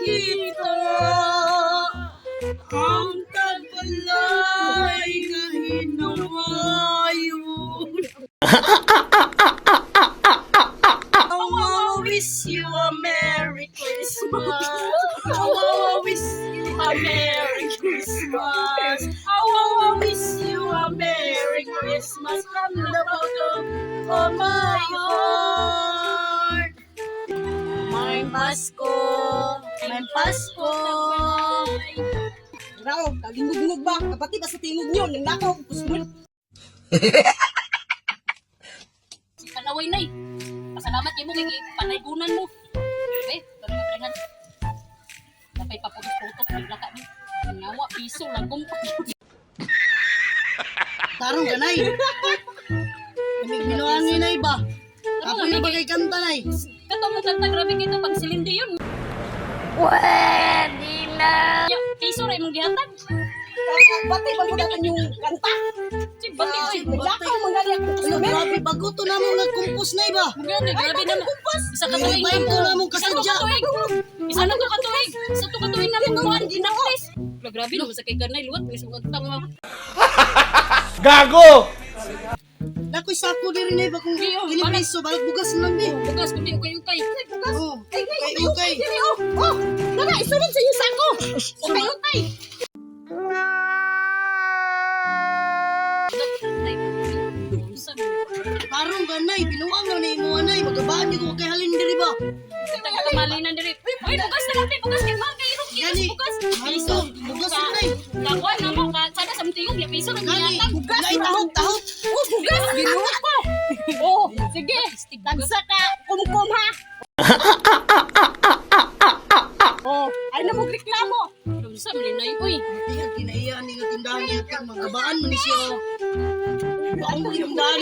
kita ang tagbalay nga hinawayon. I wish you a Merry Christmas. I wish you a Merry Christmas. I wish you a Merry Christmas from the bottom of my heart. May Pasko, may Pasko. Raw, kagingog-ngog ba? Kapatid sa tingog nyo, nang nakaw, kusmul. Si Panaway Nay. Pasalamat kayo mo kay panaygunan mo. Okay, pero matringan. Napay paputok-putok, naglaka mo. Ngawa, piso, lagong pa. Tarong ka, Nay. Binuhan ni Nay ba? Ako yung bagay kanta, Nay. Katong mo kanta, grabe kayo pag silindi yun. Pwede na. Ya, piso rin mong gihatag. Batay ba mo natin yung kanta? Si Bati, oy. Naglakaw, mangali ako kusmul. Grabe, bago to namang nagkumpos, Nay ba? Grabe, grabe naman. Isa ka tuwing Revive to namang kasadya. Isa na to katuwing. Isa to katuwing naman kuhaan ginaklis. Grabe naman sa kay Kanay, luwat. May sugat tama. Gago! Nakoy sako di rin, Nay ba? Kung Iyo, ilipiso, balag bugas lang, Bi. Bukas, kundi ukay-ukay. Oh, okay. Oh, tara, isunod sa iyo sako. Ukay-ukay. Tarong ka, Nay. Binuang na ni mo, Nay. Magabaan niyo kung kay halin diri ba? Kita kamalinan diri. Uy, bukas na lang, bukas kay mga kayo. Gani. Piso. Bugas na, Nay. Kakuan na mo, sana sa mtingog, ya piso na Gani. giyatag. Nay, tahot. Oh, bugas, ginuot ko. Oh, sige. Tagsa ka, kumkum ha. Oh, ay na mo reklamo. Sa malinay, uy. Tingnan, kinaiyan ni tindahan niya. Magabaan mo ni siya. Ang mga tindahan.